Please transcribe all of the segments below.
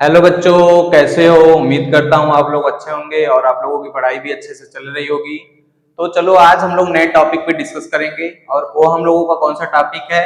Hello बच्चों, कैसे हो। उम्मीद करता हूँ आप लोग अच्छे होंगे और आप लोगों की पढ़ाई भी अच्छे से चल रही होगी। तो चलो आज हम लोग नए टॉपिक पे डिस्कस करेंगे और वो हम लोगों का कौन सा टॉपिक है,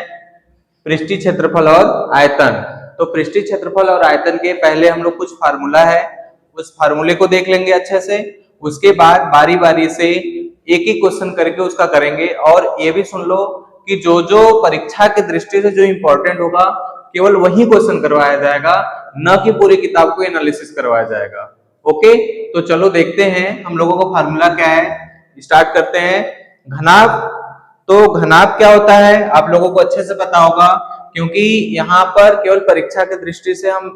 पृष्ठीय क्षेत्रफल और आयतन। तो पृष्ठीय क्षेत्रफल और आयतन के पहले हम लोग कुछ फार्मूला है, उस फार्मूले को देख लेंगे अच्छे से। उसके बाद बारी बारी से एक एक क्वेश्चन करके उसका करेंगे। और ये भी सुन लो कि जो जो परीक्षा की दृष्टि से जो इंपॉर्टेंट होगा केवल वही क्वेश्चन करवाया जाएगा, न कि पूरी किताब को एनालिसिस करवाया जाएगा। ओके, तो चलो देखते हैं हम लोगों का फार्मूला क्या है। स्टार्ट करते हैं। घनाभ। तो घनाभ क्या होता है आप लोगों को अच्छे से पता होगा, क्योंकि यहाँ पर केवल परीक्षा की दृष्टि से हम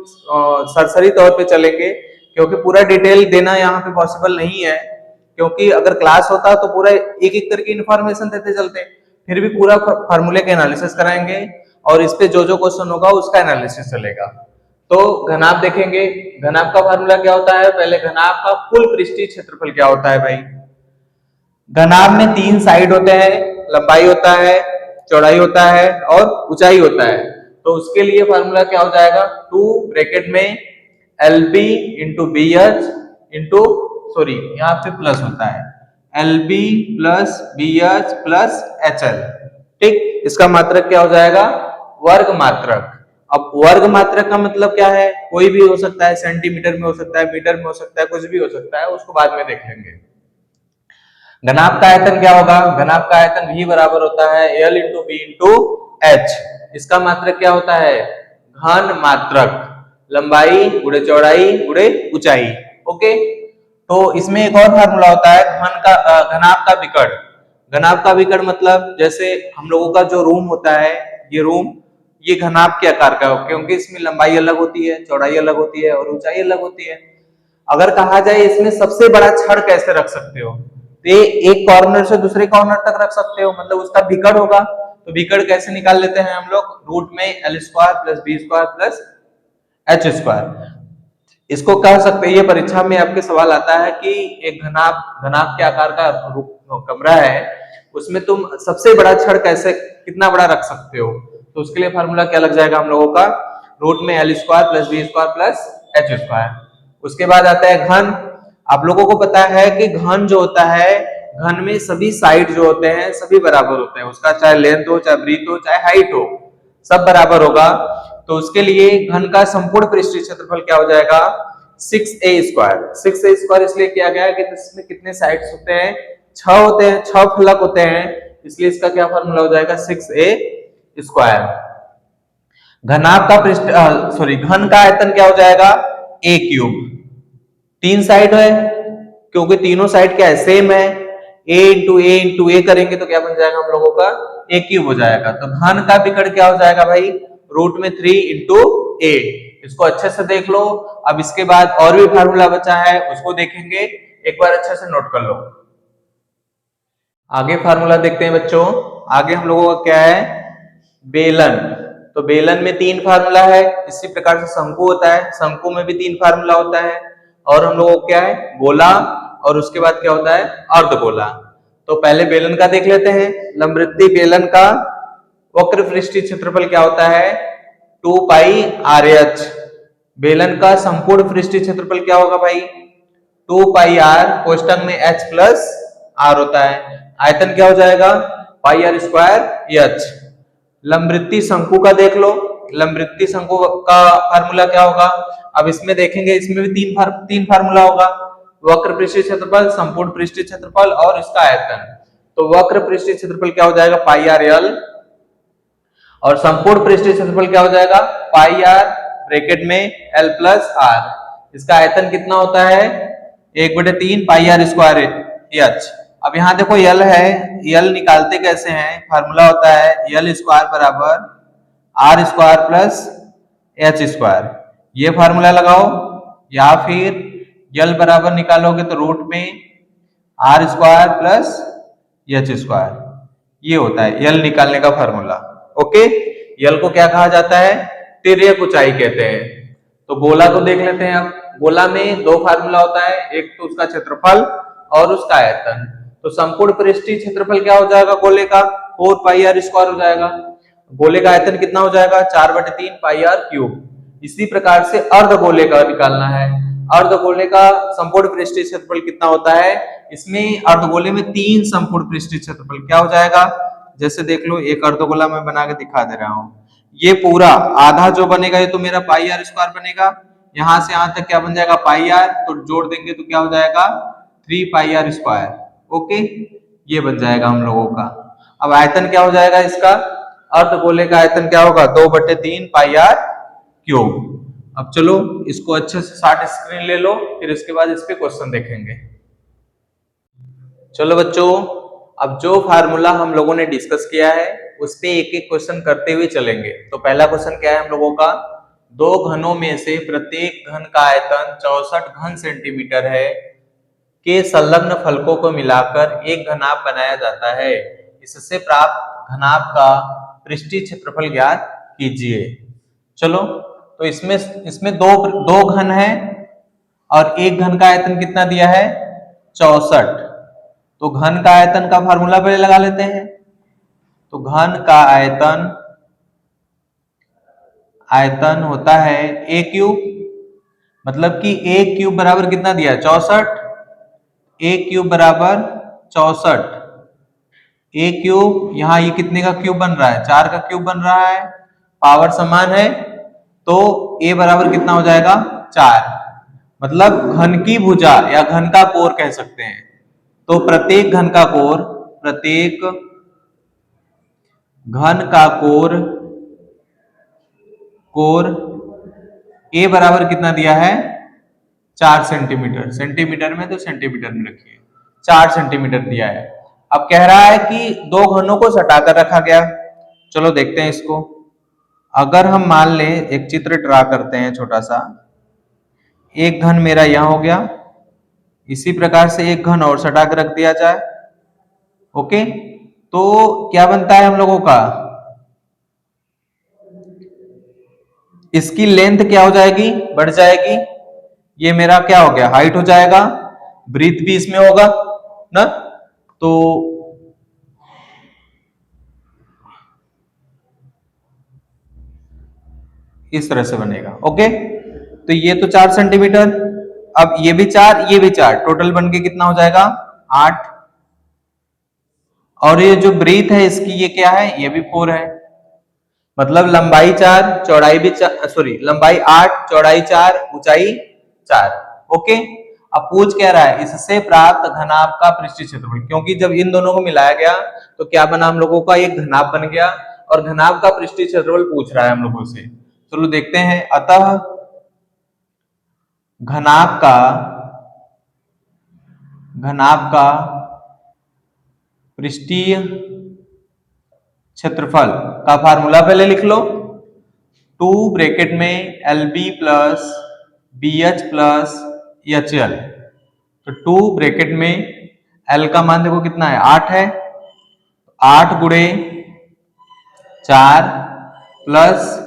सरसरी तौर पे चलेंगे, क्योंकि पूरा डिटेल देना यहाँ पे पॉसिबल नहीं है। क्योंकि अगर क्लास होता तो पूरा एक एक करके इन्फॉर्मेशन देते चलते, फिर भी पूरा फार्मूले का एनालिसिस कराएंगे और इस पे जो जो क्वेश्चन होगा उसका एनालिसिस चलेगा। तो घनाभ देखेंगे। घनाभ का फार्मूला क्या होता है, पहले घनाभ का कुल पृष्ठीय क्षेत्रफल क्या होता है भाई। घनाभ में तीन साइड होते हैं, लंबाई होता है, चौड़ाई होता है और ऊंचाई होता है। तो उसके लिए फार्मूला क्या हो जाएगा, 2 ब्रैकेट में L B into B H into, sorry यहाँ पे प्लस होता है, L B plus B H plus H L. ठीक, इसका मात्रक क्या हो जाएगा, वर्ग मात्रक। अब वर्ग मात्रक का मतलब क्या है, कोई भी हो सकता है, सेंटीमीटर में हो सकता है, मीटर में हो सकता है, कुछ भी हो सकता है, उसको बाद में देख लेंगे। घनाभ का आयतन क्या होगा, घनाभ का आयतन V बराबर होता है L into B into H. इसका मात्रक क्या होता है, घन मात्रक, लंबाई गुणे चौड़ाई गुणे ऊंचाई। ओके, तो इसमें एक और फार्मूला होता है घनाभ का विकर्ण। घनाभ का विकर्ण मतलब जैसे हम लोगों का जो रूम होता है, ये रूम ये घनाभ के आकार का हो, क्योंकि इसमें लंबाई अलग होती है, चौड़ाई अलग होती है और ऊंचाई अलग होती है। अगर कहा जाए इसमें सबसे बड़ा छड़ कैसे रख सकते हो, तो ये एक कॉर्नर से दूसरे कॉर्नर तक रख सकते हो, मतलब उसका विकर्ण होगा। तो विकर्ण कैसे निकाल लेते हैं हम लोग, रूट में L square plus B square plus H square. इसको कह सकते हैं, ये परीक्षा में आपके सवाल आता है कि एक घनाभ घनाभ के आकार का कमरा है, उसमें तुम सबसे बड़ा छड़ कैसे कितना बड़ा रख सकते हो। तो उसके लिए फार्मूला क्या लग जाएगा हम लोगों का, रूट में L square plus B square plus H square. उसके बाद आता है घन। आप लोगों को पता है कि घन जो होता है, घन में सभी साइड जो होते हैं सभी बराबर होते हैं, उसका चाहे लेंथ हो, चाहे ब्रीथ हो, चाहे हाइट हो, सब बराबर होगा। तो उसके लिए घन का संपूर्ण पृष्ठीय क्षेत्रफल क्या हो जाएगा, 6a स्क्वायर। 6a स्क्वायर इसलिए किया गया है कि इसमें कितने साइड्स होते हैं, 6 होते हैं, 6 फलक होते हैं, इसलिए इसका क्या फॉर्मूला हो जाएगा, 6a स्क्वायर। घनाभ का घन का आयतन क्या हो जाएगा, a क्यूब। तीन साइड है, क्योंकि तीनों साइड क्या है, सेम है, a इंटू ए करेंगे तो क्या बन जाएगा हम लोगों का, a क्यूब हो जाएगा। तो घन का विकर्ण क्या हो जाएगा भाई, रूट में 3 इंटू ए। इसको अच्छे से देख लो। अब इसके बाद और भी फार्मूला बचा है, उसको देखेंगे, एक बार अच्छे से नोट कर लो। आगे फार्मूला देखते हैं बच्चों। आगे हम लोगों का क्या है, बेलन। तो बेलन में तीन फार्मूला है, इसी प्रकार से शंकु होता है, शंकु में भी तीन फार्मूला होता है। और हम लोगों को क्या है, गोला, और उसके बाद क्या होता है, अर्धगोला। तो पहले बेलन का देख लेते हैं। लंबवृत्तीय बेलन का वक्र पृष्ठीय क्षेत्रफल क्या होता है, 2 पाई आर एच। बेलन का संपूर्ण पृष्ठीय क्षेत्रफल क्या होगा भाई, 2 पाई आर कोष्टक में h प्लस आर होता है। आयतन क्या हो जाएगा, पाई आर स्क्वायर एच। लंबवृत्तीय शंकु का देख लो। लंबवृत्तीय शंकु का फार्मूला क्या होगा, अब इसमें देखेंगे, इसमें भी तीन फार्मूला होगा, वक्र पृष्ठीय क्षेत्रफल, संपूर्ण पृष्ठीय क्षेत्रफल और इसका आयतन। तो वक्र पृष्ठीय क्षेत्रफल क्या हो जाएगा, पाई आर एल, और संपूर्ण पृष्ठीय क्षेत्रफल क्या हो जाएगा, पाई आर ब्रैकेट में एल प्लस आर। इसका आयतन कितना होता है, 1/3 पाई आर स्क्वायर एच। अब यहाँ देखो यल है, यल निकालते कैसे हैं, फार्मूला होता है यल स्क्वायर बराबर R square plus H square. ये फार्मूला लगाओ, या फिर यल बराबर निकालोगे तो रूट में R square plus H square, ये होता है यल निकालने का फार्मूला। ओके, यल को क्या कहा जाता है, तिर्यक ऊंचाई कहते हैं। तो गोला को देख लेते हैं। अब गोला में दो फार्मूला होता है, एक तो उसका क्षेत्रफल और उसका आयतन। तो संपूर्ण पृष्ठीय क्षेत्रफल क्या हो जाएगा गोले का, 4 पाई आर स्क्वायर हो जाएगा। गोले का आयतन कितना हो जाएगा, 4/3 पाई आर क्यूब। इसी प्रकार से अर्धगोले का निकालना है। अर्धगोले का संपूर्ण पृष्ठीय क्षेत्रफल कितना होता है? इसमें अर्धगोले में 3 संपूर्ण पृष्ठीय क्षेत्रफल क्या हो जाएगा? जैसे देख लो, एक अर्धगोला मैं बना के दिखा दे रहा हूं। ये पूरा आधा जो बनेगा ये तो मेरा पाई आर स्क्वायर बनेगा, यहां से यहां तक क्या बन जाएगा? पाई आर, तो जोड़ देंगे तो क्या हो जाएगा? 3 पाई आर स्क्वायर। ओके, ये बन जाएगा हम लोगों का। अब आयतन क्या हो जाएगा इसका? अर्धगोले का आयतन क्या होगा? 2/3 पाई आर क्यूब। अब चलो इसको अच्छे से शार्ट स्क्रीन ले लो, फिर इसके बाद इस पे क्वेश्चन देखेंगे। चलो बच्चों, अब जो फार्मूला हम लोगों ने डिस्कस किया है उस पे एक एक क्वेश्चन करते हुए चलेंगे। तो पहला क्वेश्चन क्या है हम लोगों का? दो घनों में से प्रत्येक घन का आयतन 64 घन सेंटीमीटर है के संलग्न फलकों को मिलाकर एक घनाभ बनाया जाता है। इससे प्राप्त घनाभ का पृष्ठीय क्षेत्रफल ज्ञात कीजिए। चलो, तो इसमें दो घन है और एक घन का आयतन कितना दिया है? 64। तो घन का आयतन का फार्मूला पहले लगा लेते हैं। तो घन का आयतन होता है ए क्यूब, मतलब कि ए क्यूब बराबर कितना दिया है? 64। ए क्यूब बराबर 64। ए क्यूब, यहां ये कितने का क्यूब बन रहा है? 4 का क्यूब बन रहा है। पावर समान है तो ए बराबर कितना हो जाएगा? 4। मतलब घन की भुजा या घन का कोर कह सकते हैं। तो प्रत्येक घन का कोर ए बराबर कितना दिया है? 4 सेंटीमीटर। सेंटीमीटर में तो सेंटीमीटर में रखिए, 4 सेंटीमीटर दिया है। अब कह रहा है कि दो घनों को सटाकर रखा गया। चलो देखते हैं इसको। अगर हम मान लें, एक चित्र ड्रा करते हैं छोटा सा। एक घन मेरा यहां हो गया, इसी प्रकार से एक घन और सटा कर रख दिया जाए। ओके, तो क्या बनता है हम लोगों का? इसकी लेंथ क्या हो जाएगी? बढ़ जाएगी। ये मेरा क्या हो गया? हाइट हो जाएगा। ब्रीथ भी इसमें होगा ना, तो इस तरह से बनेगा। ओके, तो ये तो 4 सेंटीमीटर। अब ये भी 4, ये भी 4, टोटल बन के कितना हो जाएगा? 8। और ये जो ब्रीथ है इसकी, ये क्या है? ये भी 4 है। मतलब लंबाई 4, चौड़ाई भी 4, सॉरी, लंबाई 8, चौड़ाई 4, ऊंचाई 4। ओके, अब पूछ क्या रहा है? इससे प्राप्त घनाभ का पृष्ठीय क्षेत्रफल। क्योंकि जब इन दोनों को मिलाया गया तो क्या बना हम लोगों का? एक घनाभ बन गया, और घनाभ का पृष्ठीय क्षेत्रफल पूछ रहा है हम लोगों से। चलो देखते हैं। अतः घनाभ का पृष्ठीय क्षेत्रफल का फार्मूला पहले लिख लो। 2 ब्रैकेट में LB plus BH plus HL। तो 2 ब्रैकेट में L का मान देखो कितना है? 8 है। 8 गुणे 4 प्लस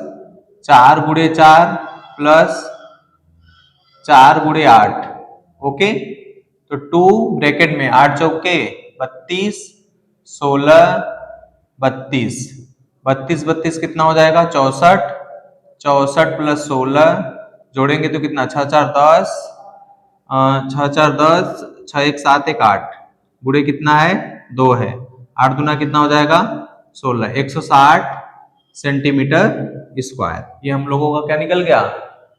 4 गुणे 4 प्लस 4 गुणे 8। ओके, तो 2 ब्रैकेट में 8 चौके 32, 16, 32, 32, 32 कितना हो जाएगा? 64। 64 प्लस 16 जोड़ेंगे तो कितना? 6 4 10, 6 4 10, 6 1 7 1 8, गुणे कितना है? 2 है। 8 दूना कितना हो जाएगा? 16। 160 सेंटीमीटर स्क्वायर। ये हम लोगों का क्या निकल गया?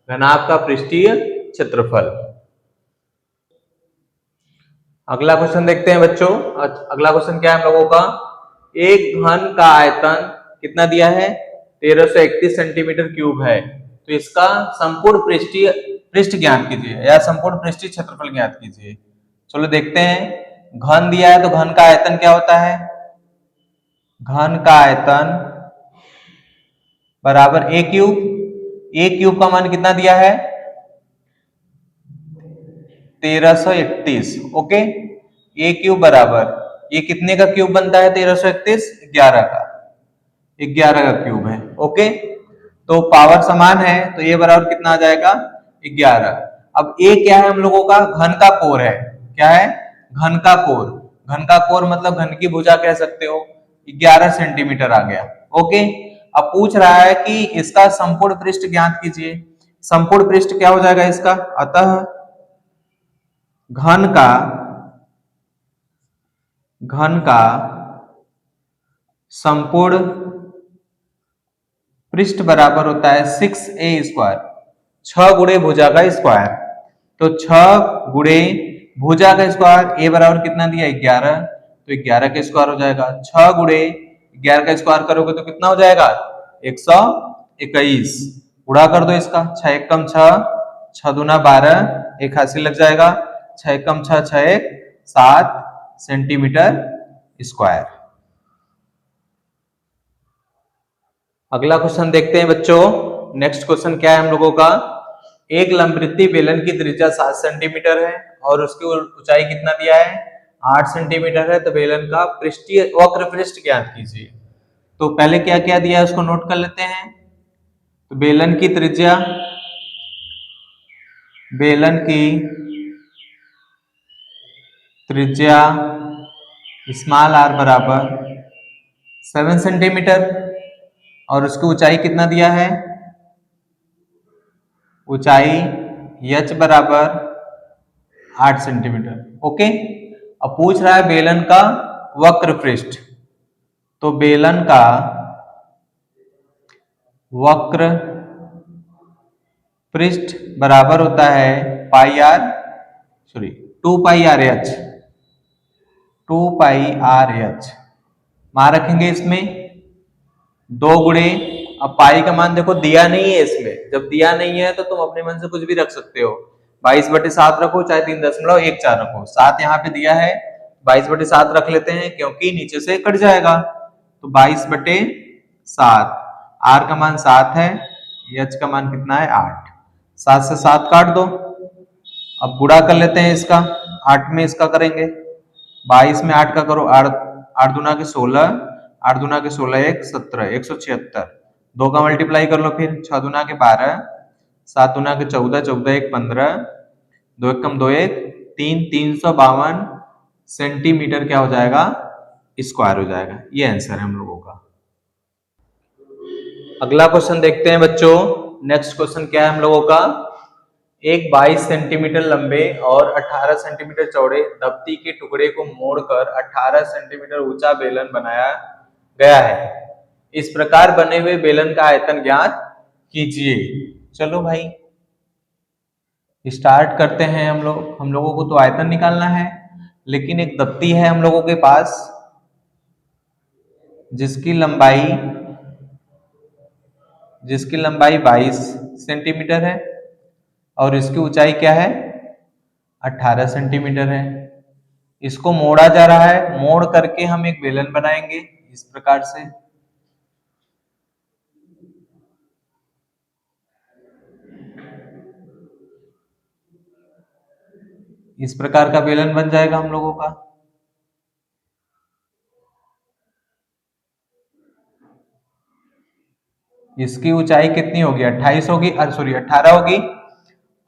घनाभ का पृष्ठीय क्षेत्रफल। अगला क्वेश्चन देखते हैं बच्चों। अगला क्वेश्चन क्या है हम लोगों का? एक घन का आयतन कितना दिया है? 1331 सेंटीमीटर क्यूब है। तो इसका संपूर्ण पृष्ठ ज्ञात कीजिए, या संपूर्ण पृष्ठीय क्षेत्रफल ज्ञात कीजिए। चलो देखते हैं। घन दिया है तो घन का आयतन क्या होता है? घन का आयतन बराबर ए क्यूब। ए क्यूब का मान कितना दिया है? 1331। ओके, ए क्यूब बराबर, ये कितने का क्यूब बनता है? 1331, 11 का। 11 का क्यूब है। ओके, तो पावर समान है तो ये बराबर कितना आ जाएगा? 11। अब ए क्या है हम लोगों का? घन का कोर है। क्या है? घन का कोर। घन का कोर मतलब घन की भुजा कह सकते हो। 11 सेंटीमीटर आ गया। ओके, अब पूछ रहा है कि इसका संपूर्ण पृष्ठ ज्ञात कीजिए। संपूर्ण पृष्ठ क्या हो जाएगा इसका, अतः घन का संपूर्ण पृष्ठ बराबर होता है 6a², 6 गुणे भुजा का स्क्वायर। तो 6 गुणे भुजा का स्क्वायर, ए बराबर कितना दिया 11, तो 11 का स्क्वायर हो जाएगा। 6 गुणे 11 का स्क्वायर करोगे तो कितना हो जाएगा 121। गुणा कर दो इसका, 6 एकम 6, 6 दूना 12, एक हासिल लग जाएगा, 6 एकम 6, 6 एक 7 सेंटीमीटर स्क्वायर। अगला क्वेश्चन देखते हैं बच्चों। नेक्स्ट क्वेश्चन क्या है हम लोगों का, एक लंबवृत्तीय बेलन की त्रिज्या 7 सेंटीमीटर है और उसकी ऊंचाई कितना दिया है 8 सेंटीमीटर है, तो बेलन का पृष्ठीय वक्र पृष्ठ ज्ञात कीजिए। तो पहले क्या क्या दिया है उसको नोट कर लेते हैं। तो बेलन की त्रिज्या स्मॉल r बराबर 7 सेंटीमीटर और उसकी ऊंचाई कितना दिया है, ऊंचाई h बराबर 8 सेंटीमीटर। ओके, अब पूछ रहा है बेलन का वक्र पृष्ठ। तो बेलन का वक्र पृष्ठ बराबर होता है pi r, sorry 2 pi r h, 2 pi r h. मान रखेंगे इसमें 2 गुणे, अब पाई का मान देखो दिया नहीं है इसमें, जब दिया नहीं है तो तुम अपने मन से कुछ भी रख सकते हो, 22/7 रखो चाहे 3.14 रखो, 7 यहाँ पे दिया है 22/7 रख लेते हैं क्योंकि नीचे से कट जाएगा। तो 22/7, आर का मान 7 है, एच का मान कितना है 8, 7 से 7 काट दो। अब गुणा कर लेते हैं इसका, 8 में इसका करेंगे, 22 में 8 का करो, 8 दूना के 16, 8 दूना के 16 एक 17, 176, 2 का मल्टीप्लाई कर लो फिर, 6 दूना के 12, 7 दूना के 14, 14 एक 15, 2 एकम 2 एक 3, 352 सेंटीमीटर क्या हो जाएगा स्क्वायर हो जाएगा। ये आंसर है हम लोगों का। अगला क्वेश्चन देखते हैं बच्चों। नेक्स्ट क्वेश्चन क्या है हम लोगों का, एक 22 सेंटीमीटर लंबे और 18 सेंटीमीटर चौड़े दफ्ती के टुकड़े को मोड़कर 18 सेंटीमीटर ऊंचा बेलन बनाया गया है। इस प्रकार बने हुए बेलन का आयतन ज्ञात कीजिए। चलो भाई स्टार्ट करते हैं हम लोगों को तो आयतन निकालना है, लेकिन एक दफ्ती है हम लोगों के पास जिसकी लंबाई 22 सेंटीमीटर है और इसकी ऊंचाई क्या है 18 सेंटीमीटर है। इसको मोड़ा जा रहा है, मोड़ करके हम एक बेलन बनाएंगे इस प्रकार से। इस प्रकार का बेलन बन जाएगा हम लोगों का। इसकी ऊंचाई कितनी होगी 28 होगी, सॉरी 18 होगी,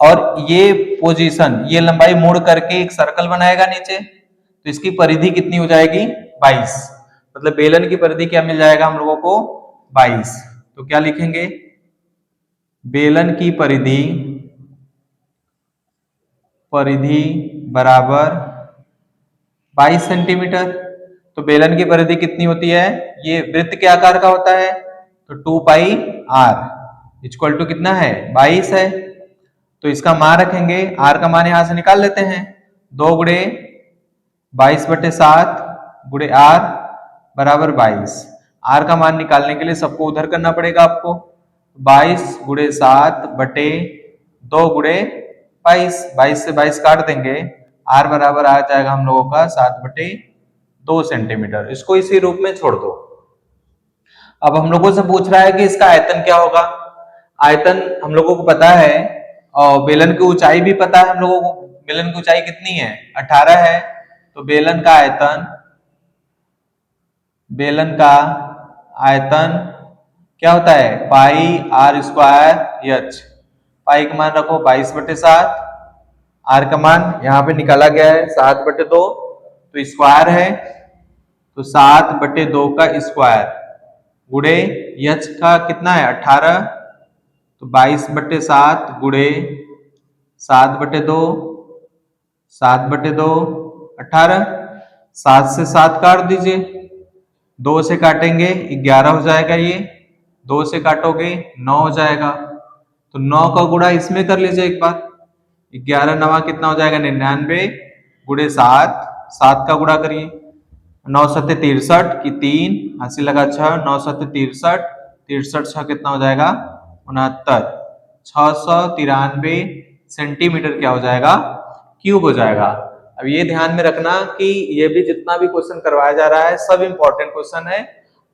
और ये पोजीशन ये लंबाई मोड़ करके एक सर्कल बनाएगा नीचे, तो इसकी परिधि कितनी हो जाएगी 22, मतलब बेलन की परिधि क्या मिल जाएगा हम लोगों को 22। तो क्या लिखेंगे, बेलन की परिधि बराबर 22 सेंटीमीटर। तो बेलन की परिधि कितनी होती है, ये वृत्त के आकार का होता है, तो 2 पाई आर इक्वल टू कितना है 22 है। तो इसका मान रखेंगे, आर का मान यहां से निकाल लेते हैं, 2 गुणे 22/7 गुणे आर बराबर 22। आर का मान निकालने के लिए सबको उधर करना पड़ेगा आपको, 22 गुणे 7 बटे 2 गुणे 22, 22 से 22 काट देंगे, आर बराबर आ जाएगा हम लोगों का 7/2 सेंटीमीटर। इसको इसी रूप में छोड़ दो। अब हम लोगों से पूछ रहा है कि इसका आयतन क्या होगा। आयतन हम लोगों को पता है और बेलन की ऊंचाई भी पता है हम लोगों को, बेलन की ऊंचाई कितनी है 18 है, तो बेलन का आयतन क्या होता है पाई आर स्क्वायर एच। पाई का मान रखो 22/7, आर का मान यहाँ पे निकाला गया है 7/2, तो स्क्वायर है, तो 7/2 का स्क्वायर गुड़े यच का कितना है 18, तो 22/7 गुड़े 7/2, 7/2 18, 7 से 7 काट दीजिए, 2 से काटेंगे 11 हो जाएगा, ये 2 से काटोगे 9 हो जाएगा, तो 9 का गुणा इसमें कर लीजिए एक बार, 11 नवा कितना हो जाएगा 99 गुड़े 7, 7 का गुणा करिए, 9 सत्ते 63 की 3, हंसी लगा 6, 9 सत्ते 63, 63 6 कितना हो जाएगा 69, 693 सेंटीमीटर क्या हो जाएगा क्यूब हो जाएगा। अब ये ध्यान में रखना कि ये भी जितना भी क्वेश्चन करवाया जा रहा है सब इंपॉर्टेंट क्वेश्चन है,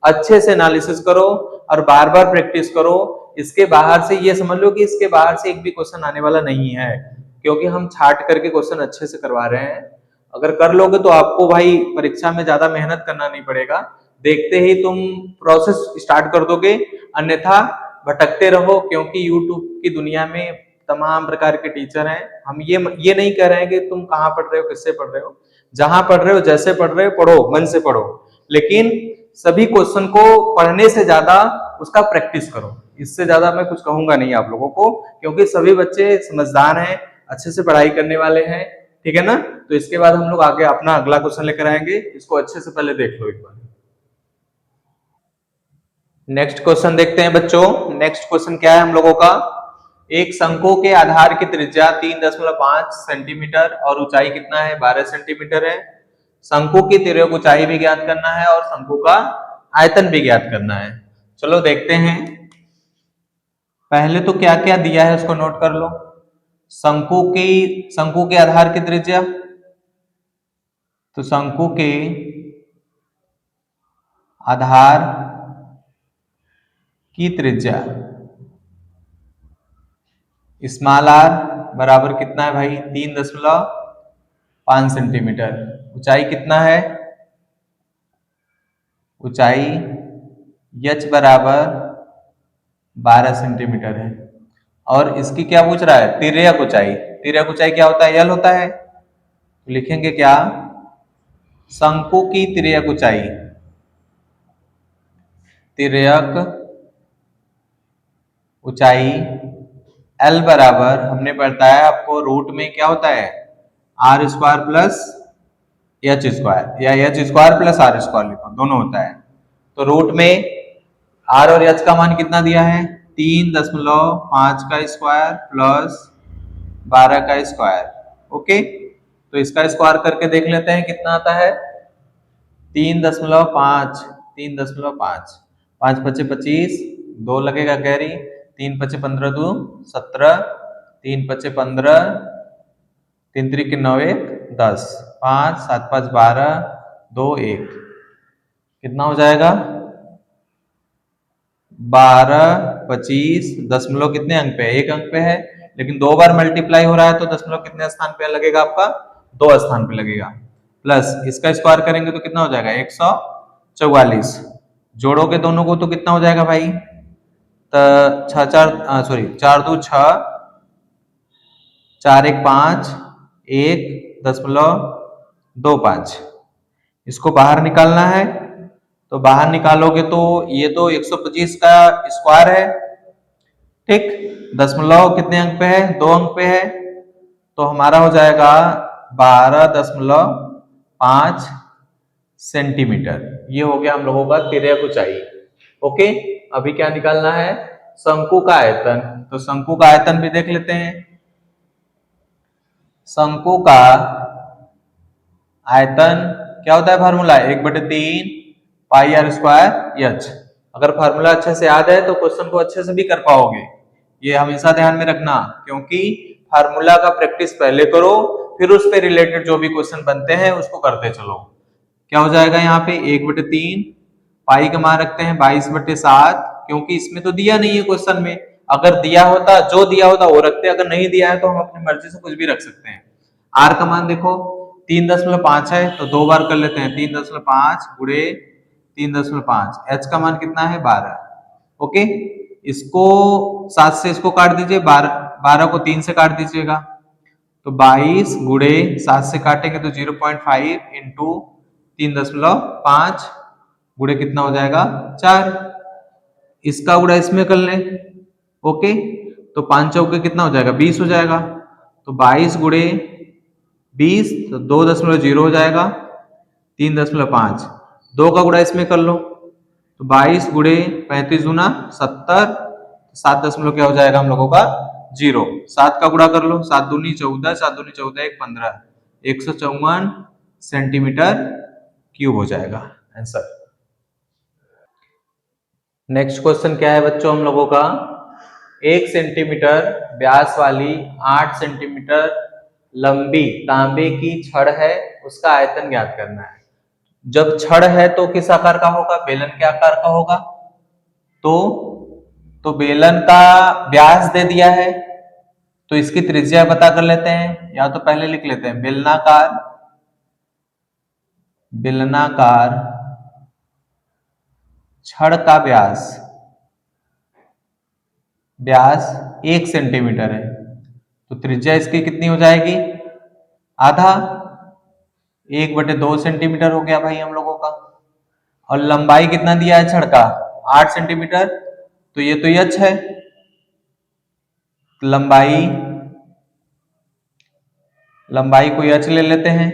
अच्छे से एनालिसिस करो और बार बार प्रैक्टिस करो। इसके बाहर से ये समझ लो कि इसके बाहर से एक भी क्वेश्चन आने वाला नहीं है, क्योंकि हम छाट करके क्वेश्चन अच्छे से करवा रहे हैं। अगर कर लोगे तो आपको भाई परीक्षा में ज्यादा मेहनत करना नहीं पड़ेगा, देखते ही तुम प्रोसेस स्टार्ट कर दोगे, अन्यथा भटकते रहो, क्योंकि यूट्यूब की दुनिया में तमाम प्रकार के टीचर हैं। हम ये नहीं कह रहे हैं कि तुम कहाँ पढ़ रहे हो, किससे पढ़ रहे हो, जहां पढ़ रहे हो जैसे पढ़ रहे हो पढ़ो, मन से पढ़ो, लेकिन सभी क्वेश्चन को पढ़ने से ज्यादा उसका प्रैक्टिस करो। इससे ज्यादा मैं कुछ कहूंगा नहीं आप लोगों को, क्योंकि सभी बच्चे समझदार हैं, अच्छे से पढ़ाई करने वाले हैं, ठीक है ना। तो इसके बाद हम लोग आगे अपना अगला क्वेश्चन लेकर आएंगे, इसको अच्छे से पहले देख लो एक बार। नेक्स्ट क्वेश्चन देखते हैं बच्चों। नेक्स्ट क्वेश्चन क्या है हम लोगों का, एक शंकु के आधार की त्रिज्या 3.5 सेंटीमीटर और ऊंचाई कितना है 12 सेंटीमीटर है। शंकु की तिर्यक ऊंचाई भी ज्ञात करना है और शंकु का आयतन भी ज्ञात करना है। चलो देखते हैं, पहले तो क्या क्या दिया है उसको नोट कर लो। शंकु के आधार की त्रिज्या, तो शंकु के आधार की त्रिज्या स्मॉल आर बराबर कितना है भाई 3.5 सेंटीमीटर। ऊंचाई कितना है, ऊंचाई h बराबर 12 सेंटीमीटर है। और इसकी क्या पूछ रहा है, तिर्यक ऊंचाई। तिर्यक ऊंचाई क्या होता है, l होता है, तो लिखेंगे क्या, शंकु की तिर्यक ऊंचाई, तिर्यक ऊंचाई L बराबर हमने बताया आपको रूट में क्या होता है r square plus H square, या h square plus r square लिखो, दोनों होता है। तो रूट में आर और एच का मान कितना दिया है 3.5 का स्क्वायर प्लस 12 का स्क्वायर। ओके, तो इसका स्क्वायर करके देख लेते हैं कितना आता है 3.5, 3.5, 5 पचे 25, 2 लगेगा कैरी, 3 पचे 15 2 17, 3 पचे 15, 3 त्रिक 9 1 10, 5 7 5 12, 2 1, कितना हो जाएगा 12 25, दशमलव कितने अंक पे है, एक अंक पे है, लेकिन 2 बार मल्टीप्लाई हो रहा है तो दशमलव कितने स्थान पे लगेगा आपका 2 स्थान पे लगेगा। प्लस इसका स्क्वायर करेंगे तो कितना हो जाएगा 144, जोड़ोगे दोनों को तो कितना हो जाएगा भाई, तो 4 2 6, 4 1 5, 1.25, इसको बाहर निकालना है। तो बाहर निकालोगे तो ये तो 125 का स्क्वायर है, ठीक, दशमलव कितने अंक पे है 2 अंक पे है, तो हमारा हो जाएगा 12.5 सेंटीमीटर। ये हो गया हम लोगों का तिर्यक ऊंचाई। ओके, अभी क्या निकालना है शंकु का आयतन, तो शंकु का आयतन भी देख लेते हैं। शंकु का आयतन क्या होता है, formula 1/3 pi R square H. अगर फार्मूला अच्छे से याद है तो क्वेश्चन को अच्छे से भी कर पाओगे, ये हमेशा ध्यान में रखना, क्योंकि फार्मूला का प्रैक्टिस पहले करो, फिर उस पे रिलेटेड जो भी क्वेश्चन बनते हैं उसको करते चलो। क्या हो जाएगा यहाँ पे 1/3, पाई का मान रखते हैं 22/7, क्योंकि इसमें तो दिया नहीं है क्वेश्चन में, अगर दिया होता जो दिया होता वो रखते, अगर नहीं दिया है तो हम अपनी मर्जी से कुछ भी रख सकते हैं। आर का मान देखो 3.5 है, तो 2 बार कर लेते हैं, 3.5 गुणे 3.5, एच का मान कितना है 12। ओके, इसको 7 से इसको काट दीजिए, 12 को 3 से काट दीजिएगा, तो 22 गुणे 7 से काटेंगे तो 0.5 इंटू 3.5 गुणे कितना हो जाएगा 4, इसका गुणा इसमें कर लें। ओके, तो 5 चौके कितना हो जाएगा, 20 हो जाएगा। तो 22 गुणे 20, तो 2.0 हो जाएगा, 3.5। 2 का गुणा इसमें कर लो, तो 22 गुणे 35 गुना 70, 7 दशमलव क्या हो जाएगा हम लोगों का, 0। 7 का गुणा कर लो, 7 दूनी 14, 7 दूनी 14, 1 15, 154 सेंटीमीटर क्यूब हो जाएगा आंसर। नेक्स्ट क्वेश्चन क्या है बच्चों हम लोगों का, 1 सेंटीमीटर व्यास वाली 8 सेंटीमीटर लंबी तांबे की छड़ है, उसका आयतन ज्ञात करना है। जब छड़ है तो किस आकार का होगा, बेलन के आकार का होगा। तो बेलन का व्यास दे दिया है, तो इसकी त्रिज्या पता कर लेते हैं, या तो पहले लिख लेते हैं बेलनाकार छड़ का व्यास 1 सेंटीमीटर है, तो त्रिज्या इसकी कितनी हो जाएगी, आधा, 1/2 सेंटीमीटर हो गया भाई हम लोगों का। और लंबाई कितना दिया है छड़ का, 8 सेंटीमीटर, तो ये तो यच है। लंबाई को यच ले लेते हैं,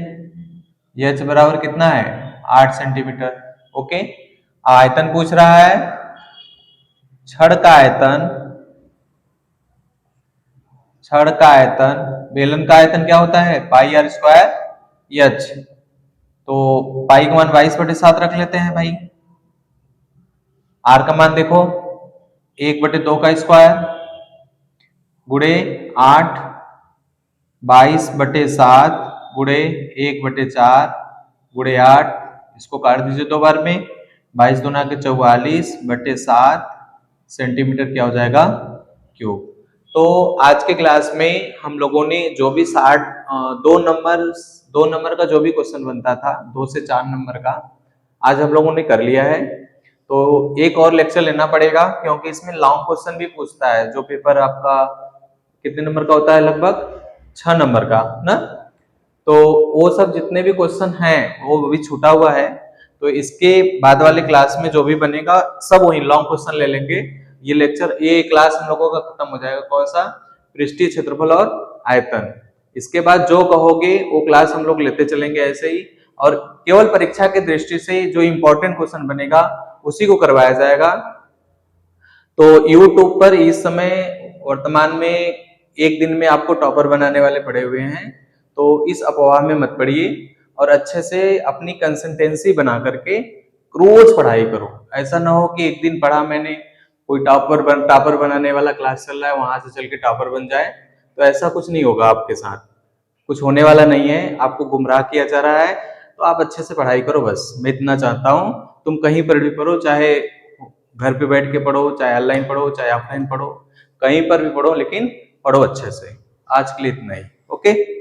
यच बराबर कितना है, 8 सेंटीमीटर। ओके, आयतन पूछ रहा है, छड़ का आयतन, बेलन का आयतन क्या होता है, पाई आर स्क्वायर एच। तो पाई का मान 22/7 रख लेते हैं भाई। आर का मान देखो 1/2 का स्क्वायर गुणे 8, 22/7 गुणे 1/4 गुणे 8, इसको काट दीजिए 2 बार में, 22 दूना के 44/7 सेंटीमीटर क्या हो जाएगा, क्यूब। तो आज के क्लास में हम लोगों ने जो भी 2 नंबर का जो भी क्वेश्चन बनता था, 2 से 4 नंबर का, आज हम लोगों ने कर लिया है। तो एक और लेक्चर लेना पड़ेगा, क्योंकि इसमें लॉन्ग क्वेश्चन भी पूछता है, जो पेपर आपका कितने नंबर का होता है, लगभग 6 नंबर का ना। तो वो सब जितने भी क्वेश्चन हैं वो भी छूटा हुआ है, तो इसके बाद वाले क्लास में जो भी बनेगा सब वही लॉन्ग क्वेश्चन ले लेंगे। ये लेक्चर, ये क्लास हम लोगों का खत्म हो जाएगा, कौन सा, पृष्ठीय क्षेत्रफल और आयतन। इसके बाद जो कहोगे वो क्लास हम लोग लेते चलेंगे ऐसे ही, और केवल परीक्षा की दृष्टि से जो इंपॉर्टेंट क्वेश्चन बनेगा उसी को करवाया जाएगा। तो YouTube पर इस समय वर्तमान में एक दिन में आपको टॉपर बनाने वाले पड़े हुए हैं, तो इस अफवाह में मत पड़िए, और अच्छे से अपनी कंसिस्टेंसी बना करके रोज पढ़ाई करो। ऐसा ना हो कि एक दिन पढ़ा मैंने, कोई टॉपर बनाने वाला क्लास चल रहा है, वहां से चल के टॉपर बन जाए, तो ऐसा कुछ नहीं होगा आपके साथ, कुछ होने वाला नहीं है, आपको गुमराह किया जा रहा है। तो आप अच्छे से पढ़ाई करो, बस मैं इतना चाहता हूँ। तुम कहीं पर भी पढ़ो, चाहे घर पे बैठ के पढ़ो, चाहे ऑनलाइन पढ़ो, चाहे ऑफलाइन पढ़ो, कहीं पर भी पढ़ो, लेकिन पढ़ो अच्छे से। आज के लिए इतना ही, ओके।